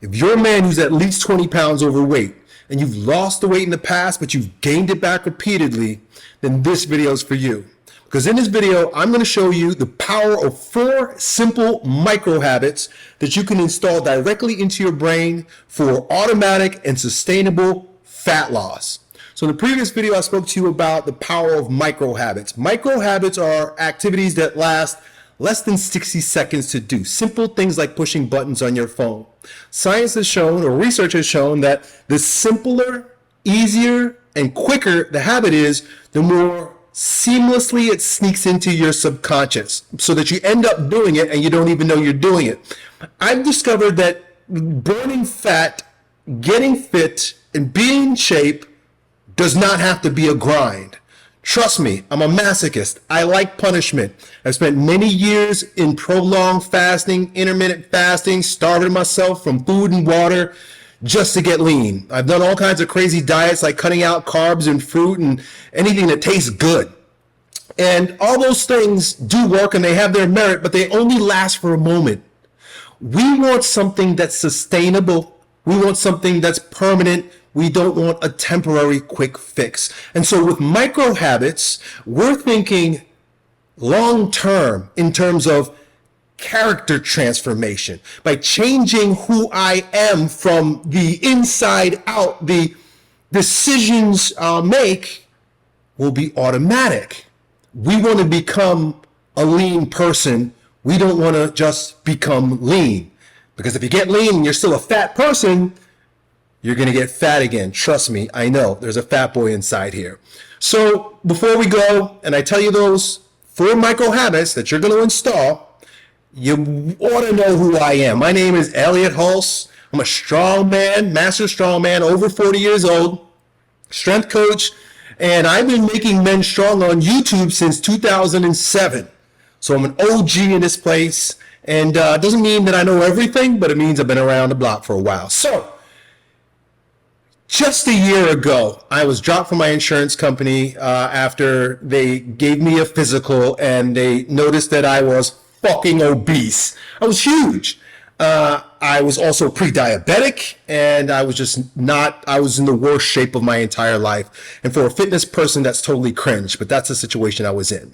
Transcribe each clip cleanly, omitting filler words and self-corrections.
If you're a man who's at least 20 pounds overweight and you've lost the weight in the past, but you've gained it back repeatedly, then this video is for you. Because in this video, I'm going to show you the power of 4 simple micro habits that you can install directly into your brain for automatic and sustainable fat loss. So in the previous video, I spoke to you about the power of micro habits. Micro habits are activities that last less than 60 seconds to do. Simple things like pushing buttons on your phone. Science has shown, or research has shown, that the simpler, easier, and quicker the habit is, the more seamlessly it sneaks into your subconscious, so that you end up doing it and you don't even know you're doing it. I've discovered that burning fat, getting fit, and being in shape does not have to be a grind. Trust me, I'm a masochist. I like punishment. I've spent many years in prolonged fasting, intermittent fasting, starving myself from food and water just to get lean. I've done all kinds of crazy diets like cutting out carbs and fruit and anything that tastes good. And all those things do work and they have their merit, but they only last for a moment. We want something that's sustainable. We want something that's permanent. We don't want a temporary quick fix. And so with micro habits, we're thinking long term in terms of character transformation. By changing who I am from the inside out, the decisions I'll make will be automatic. We want to become a lean person. We don't want to just become lean. Because if you get lean and you're still a fat person, you're going to get fat again. Trust me, I know. There's a fat boy inside here. So before we go, and I tell you those 4 micro habits that you're going to install, you ought to know who I am. My name is Elliot Hulse. I'm a strong man, master strong man, over 40 years old, strength coach, and I've been making men strong on YouTube since 2007. So I'm an OG in this place, and it doesn't mean that I know everything, but it means I've been around the block for a while. So just a year ago, I was dropped from my insurance company after they gave me a physical and they noticed that I was fucking obese. I was huge. I was also pre-diabetic, and I was in the worst shape of my entire life. And for a fitness person, that's totally cringe, but that's the situation I was in.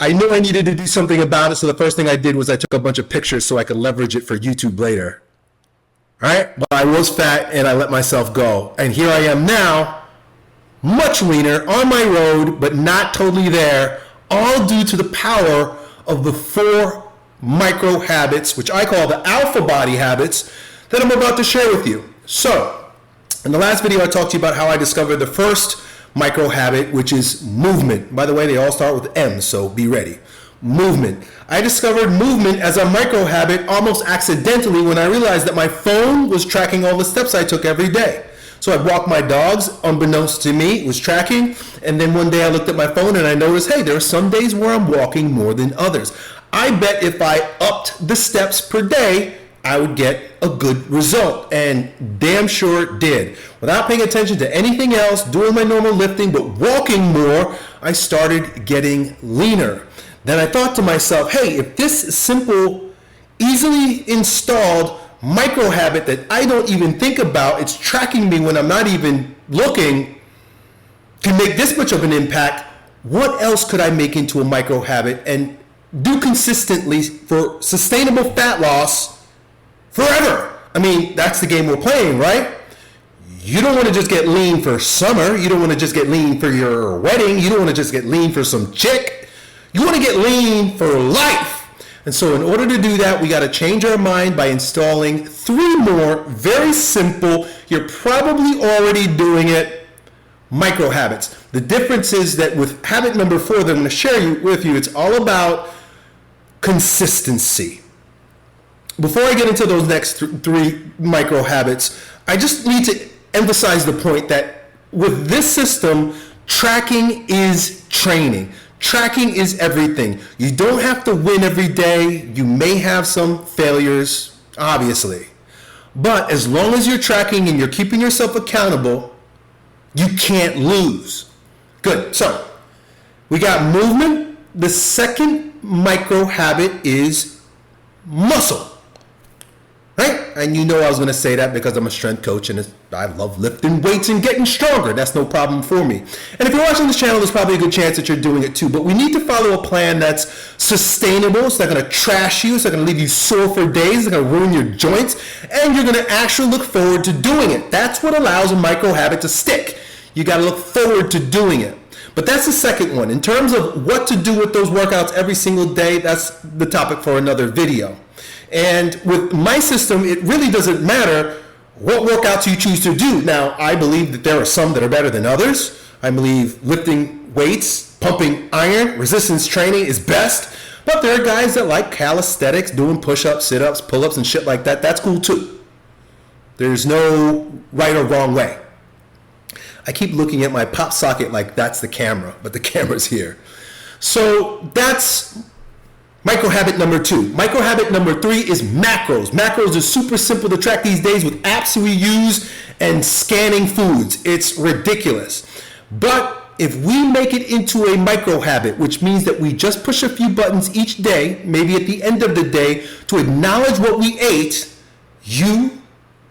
I knew I needed to do something about it, so the first thing I did was I took a bunch of pictures so I could leverage it for YouTube later. Right? But I was fat and I let myself go. And here I am now, much leaner, on my road, but not totally there, all due to the power of the 4 micro habits, which I call the alpha body habits, that I'm about to share with you. So, in the last video I talked to you about how I discovered the first micro habit, which is movement. By the way, they all start with M, so be ready. Movement. I discovered movement as a micro habit almost accidentally when I realized that my phone was tracking all the steps I took every day. So I'd walk my dogs, unbeknownst to me, it was tracking, and then one day I looked at my phone and I noticed, hey, there are some days where I'm walking more than others. I bet if I upped the steps per day, I would get a good result, and damn sure it did. Without paying attention to anything else, doing my normal lifting, but walking more, I started getting leaner. Then I thought to myself, hey, if this simple, easily installed micro habit that I don't even think about, it's tracking me when I'm not even looking, can make this much of an impact, what else could I make into a micro habit and do consistently for sustainable fat loss forever? I mean, that's the game we're playing, right? You don't want to just get lean for summer. You don't want to just get lean for your wedding. You don't want to just get lean for some chick. You want to get lean for life. And so in order to do that, we got to change our mind by installing 3 more very simple, you're probably already doing it, micro habits. The difference is that with habit number 4 that I'm going to share with you, it's all about consistency. Before I get into those next 3 micro habits, I just need to emphasize the point that with this system, tracking is training. Tracking is everything. You don't have to win every day. You may have some failures, obviously. But as long as you're tracking and you're keeping yourself accountable, you can't lose. Good. So we got movement. The second micro habit is muscle. Right? And you know I was going to say that because I'm a strength coach and I love lifting weights and getting stronger. That's no problem for me. And if you're watching this channel, there's probably a good chance that you're doing it too. But we need to follow a plan that's sustainable. It's not going to trash you. It's not going to leave you sore for days. It's going to ruin your joints. And you're going to actually look forward to doing it. That's what allows a micro habit to stick. You got to look forward to doing it. But that's the second one. In terms of what to do with those workouts every single day, that's the topic for another video. And with my system, it really doesn't matter what workouts you choose to do. Now, I believe that there are some that are better than others. I believe lifting weights, pumping iron, resistance training is best. But there are guys that like calisthenics, doing push-ups, sit-ups, pull-ups, and shit like that. That's cool too. There's no right or wrong way. I keep looking at my pop socket like that's the camera, but the camera's here. So that's micro habit number 2. Micro habit number 3 is macros. Macros are super simple to track these days with apps we use and scanning foods. It's ridiculous. But if we make it into a micro habit, which means that we just push a few buttons each day, maybe at the end of the day, to acknowledge what we ate, you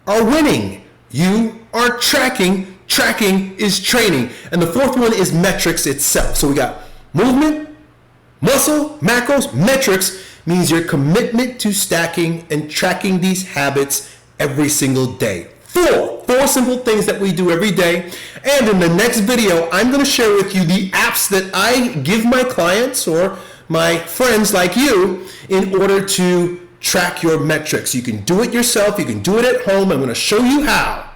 are winning. You are tracking. Tracking is training. And the fourth one is metrics itself. So we got movement, muscle, macros. Metrics means your commitment to stacking and tracking these habits every single day. Four simple things that we do every day. And in the next video, I'm going to share with you the apps that I give my clients or my friends like you in order to track your metrics. You can do it yourself. You can do it at home. I'm going to show you how.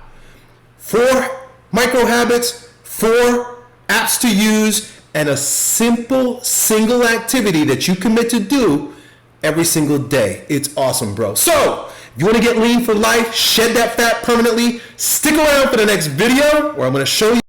4 micro habits, 4 apps to use, and a simple single activity that you commit to do every single day. It's awesome, bro. So if you want to get lean for life, shed that fat permanently, stick around for the next video where I'm going to show you